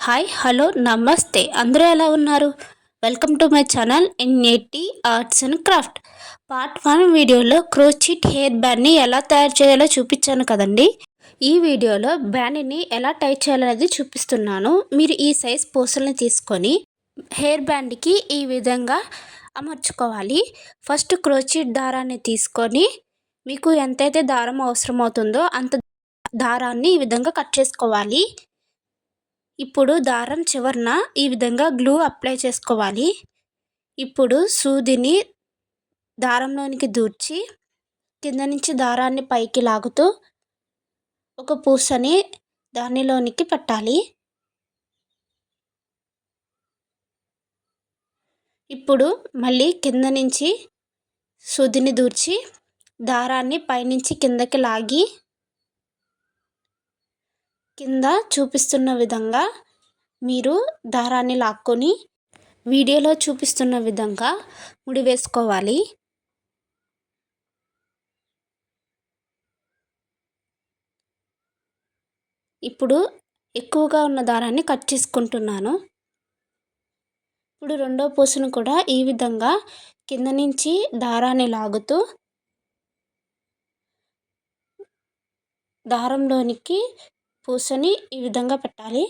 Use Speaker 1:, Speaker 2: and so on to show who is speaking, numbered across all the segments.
Speaker 1: Hi hello నమస్తే అందరూ ఎలా ఉన్నారు? Welcome to my channel NAT arts and craft. Part 1 వీడియోలో క్రోచిట్ హెయిర్ బ్యాండ్ని ఎలా తయారు చేయాలో చూపించాను కదండి. ఈ వీడియోలో బ్యాండ్ని ఎలా టై చేయాలనేది చూపిస్తున్నాను. మీరు ఈ సైజ్ పూసల్ని తీసుకొని హెయిర్ బ్యాండ్కి ఈ విధంగా అమర్చుకోవాలి. ఫస్ట్ క్రోచిట్ దారాన్ని తీసుకొని మీకు ఎంతైతే దారం అవసరం అవుతుందో అంత దారాన్ని ఈ విధంగా కట్ చేసుకోవాలి. ఇప్పుడు దారం చివరన ఈ విధంగా గ్లూ అప్లై చేసుకోవాలి. ఇప్పుడు సూదిని దారంలోనికి దూర్చి కింద నుంచి దారాన్ని పైకి లాగుతూ ఒక పూసని దానిలోనికి పెట్టాలి. ఇప్పుడు మళ్ళీ కింద నుంచి సూదిని దూర్చి దారాన్ని పైనుంచి కిందకి లాగి కింద చూపిస్తున్న విధంగా మీరు దారాన్ని లాక్కొని వీడియోలో చూపిస్తున్న విధంగా ముడి వేసుకోవాలి. ఇప్పుడు ఎక్కువగా ఉన్న దారాన్ని కట్ చేసుకుంటున్నాను. ఇప్పుడు రెండో పూసను కూడా ఈ విధంగా కింద నుంచి దారాన్ని లాగుతూ దారంలోనికి పూసని ఈ విధంగా పెట్టాలి.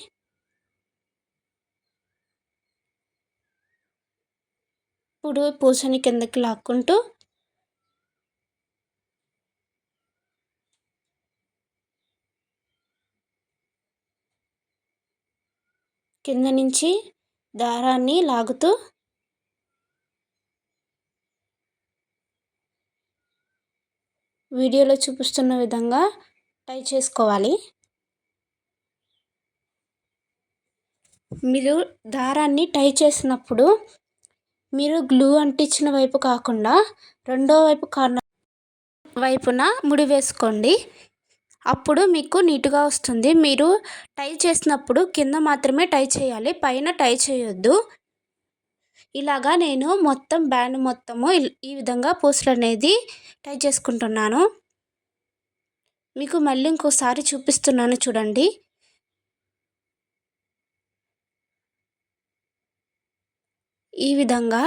Speaker 1: ఇప్పుడు పూసని కిందకి లాక్కుంటూ కింద నుంచి దారాన్ని లాగుతూ వీడియోలో చూపిస్తున్న విధంగా టై చేసుకోవాలి. మీరు దారాన్ని టై చేసినప్పుడు మీరు గ్లూ అంటించిన వైపు కాకుండా రెండో వైపు కార్నర్ వైపున ముడి వేసుకోండి. అప్పుడు మీకు నీట్గా వస్తుంది. మీరు టై చేసినప్పుడు కింద మాత్రమే టై చేయాలి, పైన టై చేయొద్దు. ఇలాగా నేను మొత్తం బ్యాండ్ మొత్తము ఈ విధంగా పూసలు అనేది టై చేసుకుంటున్నాను. మీకు మళ్ళీ ఇంకోసారి చూపిస్తున్నాను చూడండి. ఈ విధంగా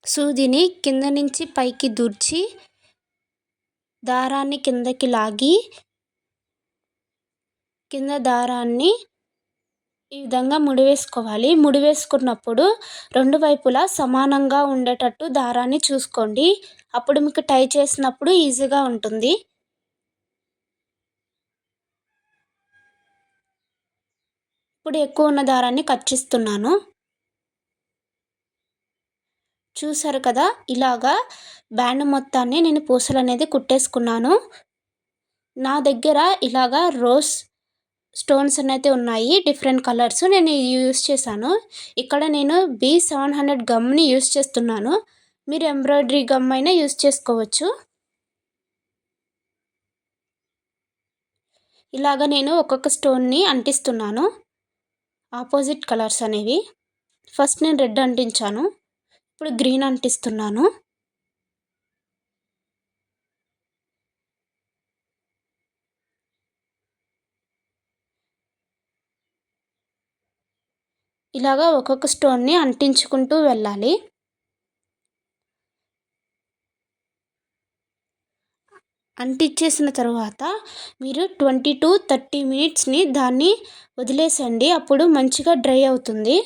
Speaker 1: సూదిని కింద నుంచి పైకి దూర్చి దారాన్ని కిందకి లాగి కింద దారాన్ని ఈ విధంగా ముడి వేసుకోవాలి. ముడి వేసుకున్నప్పుడు రెండు వైపులా సమానంగా ఉండేటట్టు దారాన్ని చూసుకోండి. అప్పుడు మీకు టై చేసినప్పుడు ఈజీగా ఉంటుంది. ఇప్పుడు ఎక్కువ ఉన్న దారాన్ని కట్ చేస్తున్నాను. చూసారు కదా, ఇలాగా బ్యాండ్ మొత్తాన్ని నేను పూసలు అనేది కుట్టేసుకున్నాను. నా దగ్గర ఇలాగా రోజ్ స్టోన్స్ అయితే ఉన్నాయి, డిఫరెంట్ కలర్స్. నేను యూస్ చేశాను. ఇక్కడ నేను B700 గమ్ని యూస్ చేస్తున్నాను. మీరు ఎంబ్రాయిడరీ గమ్ అయినా యూస్ చేసుకోవచ్చు. ఇలాగ నేను ఒక్కొక్క స్టోన్ని అంటిస్తున్నాను, ఆపోజిట్ కలర్స్ అనేవి. ఫస్ట్ నేను రెడ్ అంటించాను, ఇప్పుడు గ్రీన్ అంటిస్తున్నాను. ఇలాగా ఒక్కొక్క స్టోన్ని అంటించుకుంటూ వెళ్ళాలి. అంటించేసిన తర్వాత మీరు 20 to 30 మినిట్స్ని దాన్ని వదిలేసండి. అప్పుడు మంచిగా డ్రై అవుతుంది.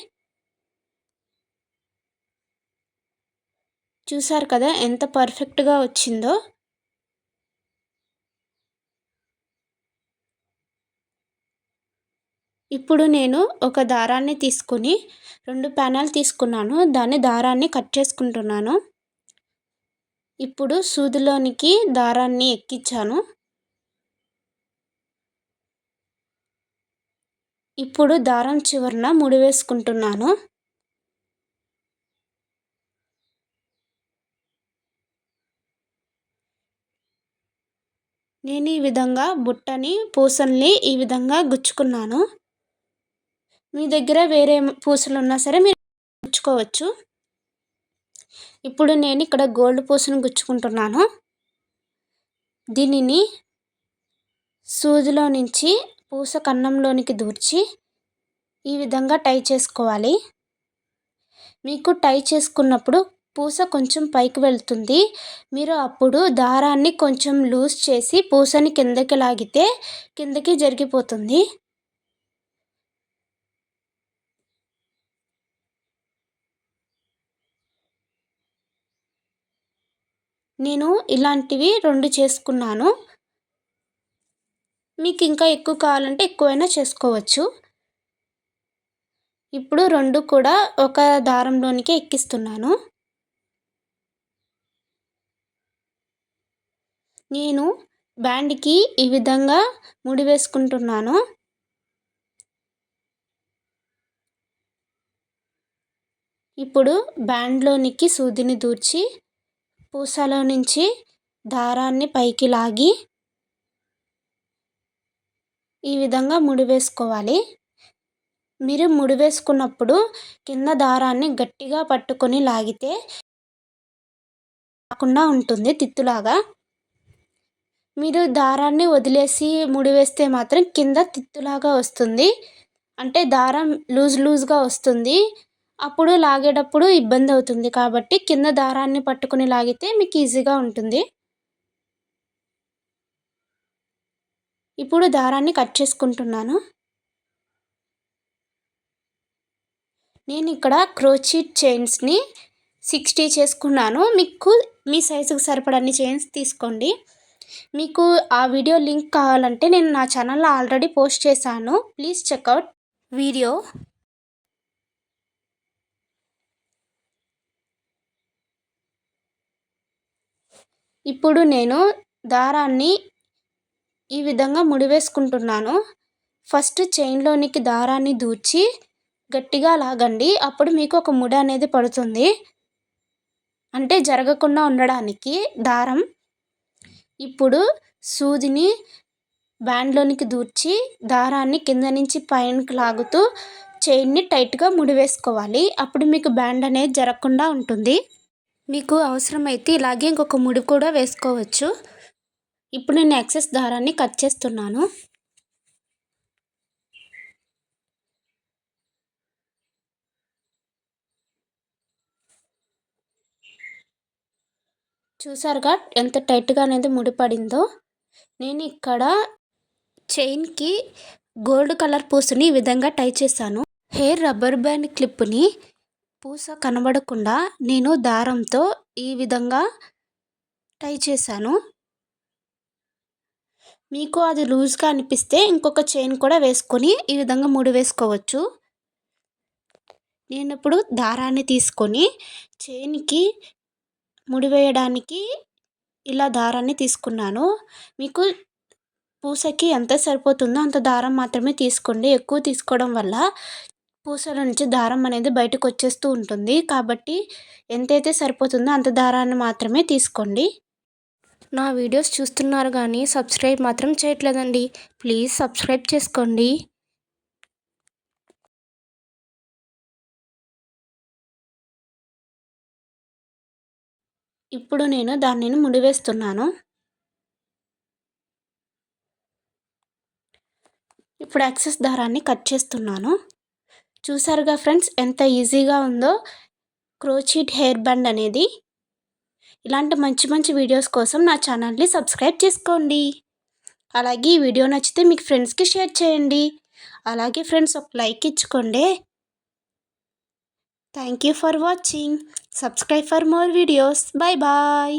Speaker 1: చూసారు కదా ఎంత పర్ఫెక్ట్గా వచ్చిందో. ఇప్పుడు నేను ఒక దారాన్ని తీసుకుని 2 ప్యానెల్ తీసుకున్నాను. దారాన్ని కట్ చేసుకుంటున్నాను. ఇప్పుడు సూదిలోనికి దారాన్ని ఎక్కించాను. ఇప్పుడు దారం చివరన ముడి వేసుకుంటున్నాను. నేను ఈ విధంగా బుట్టని పూసల్ని ఈ విధంగా గుచ్చుకున్నాను. మీ దగ్గర వేరే పూసలు ఉన్నా సరే మీరు గుచ్చుకోవచ్చు. ఇప్పుడు నేను ఇక్కడ గోల్డ్ పూసను గుచ్చుకుంటున్నాను. దీనిని సూదిలో నుంచి పూస కన్నంలోనికి దూర్చి ఈ విధంగా టై చేసుకోవాలి. మీకు టై చేసుకున్నప్పుడు పూస కొంచెం పైకి వెళ్తుంది. మీరు అప్పుడు దారాన్ని కొంచెం లూజ్ చేసి పూసని కిందకి లాగితే కిందకి జరిగిపోతుంది. నేను ఇలాంటివి 2 చేసుకున్నాను. మీకు ఇంకా ఎక్కువ కావాలంటే ఎక్కువైనా చేసుకోవచ్చు. ఇప్పుడు 2 కూడా ఒక దారంలోనికి ఎక్కిస్తున్నాను. నేను బ్యాండ్‌కి ఈ విధంగా ముడి వేసుకుంటున్నాను. ఇప్పుడు బ్యాండ్‌లోనికి సూదిని దూర్చి పూసలో నుంచి దారాన్ని పైకి లాగి ఈ విధంగా ముడి వేసుకోవాలి. మీరు ముడి వేసుకున్నప్పుడు కింద దారాన్ని గట్టిగా పట్టుకొని లాగితే రాకుండా ఉంటుంది తిత్తులాగా. మీరు దారాన్ని వదిలేసి ముడి వేస్తే మాత్రం కింద తిత్తులాగా వస్తుంది. అంటే దారం లూజ్‌గా వస్తుంది. అప్పుడు లాగేటప్పుడు ఇబ్బంది అవుతుంది. కాబట్టి కింద దారాన్ని పట్టుకొని లాగితే మీకు ఈజీగా ఉంటుంది. ఇప్పుడు దారాన్ని కట్ చేసుకుంటున్నాను. నేను ఇక్కడ క్రోచెట్ చైన్స్‌ని 60 చేసుకున్నాను. మీకు మీ సైజుకి సరిపడన్ని చైన్స్ తీసుకోండి. మీకు ఆ వీడియో లింక్ కావాలంటే నేను నా ఛానల్‌లో ఆల్రెడీ పోస్ట్ చేశాను. Please checkout video. ఇప్పుడు నేను దారాన్ని ఈ విధంగా ముడి వేసుకుంటున్నాను. ఫస్ట్ చైన్‌లోనికి దారాన్ని దూర్చి గట్టిగా లాగండి. అప్పుడు మీకు ఒక ముడి అనేది పడుతుంది. అంటే జరగకుండా ఉండడానికి దారం. ఇప్పుడు సూదిని బ్యాండ్‌లోనికి దూర్చి దారాన్ని కింద నుంచి పైకి లాగుతూ చైన్ని టైట్‌గా ముడి వేసుకోవాలి. అప్పుడు మీకు బ్యాండ్ అనేది జరగకుండా ఉంటుంది. మీకు అవసరమైతే ఇలాగే ఇంకొక ముడి కూడా వేసుకోవచ్చు. ఇప్పుడు నేను ఎక్సెస్ దారాన్ని కట్ చేస్తున్నాను. చూసారుగా ఎంత టైట్‌గా అనేది ముడి పడిందో. నేను ఇక్కడ చైన్‌కి గోల్డ్ కలర్ పూసని ఈ విధంగా టై చేశాను. హెయిర్ రబ్బర్ బ్యాండ్ క్లిప్‌ని పూస కనబడకుండా నేను దారంతో ఈ విధంగా టై చేశాను. మీకు అది లూజ్‌గా అనిపిస్తే ఇంకొక చైన్ కూడా వేసుకొని ఈ విధంగా ముడి వేసుకోవచ్చు. నేనిప్పుడు దారాన్ని తీసుకొని చైన్‌కి ముడి వేయడానికి ఇలా దారాన్ని తీసుకున్నాను. మీకు పూసకి ఎంత సరిపోతుందో అంత దారం మాత్రమే తీసుకోండి. ఎక్కువ తీసుకోవడం వల్ల పూసల నుంచి దారం అనేది బయటకు వచ్చేస్తూ ఉంటుంది. కాబట్టి ఎంతైతే సరిపోతుందో అంత దారాన్ని మాత్రమే తీసుకోండి. నా వీడియోస్ చూస్తున్నారు కానీ సబ్స్క్రైబ్ మాత్రం చేయట్లేదండి. ప్లీజ్ సబ్స్క్రైబ్ చేసుకోండి. ఇప్పుడు నేను దానిని ముడివేస్తున్నాను. ఇప్పుడు ఎక్సెస్ దారాన్ని కట్ చేస్తున్నాను. చూసారుగా ఫ్రెండ్స్ ఎంత ఈజీగా ఉందో క్రోచెట్ హెయిర్ బ్యాండ్ అనేది. ఇలాంటి మంచి మంచి వీడియోస్ కోసం నా ఛానల్ని సబ్స్క్రైబ్ చేసుకోండి. అలాగే ఈ వీడియో నచ్చితే మీకు ఫ్రెండ్స్కి షేర్ చేయండి. అలాగే ఫ్రెండ్స్ ఒక లైక్ ఇచ్చుకోండి. Thank you for watching. Subscribe for more videos. Bye bye.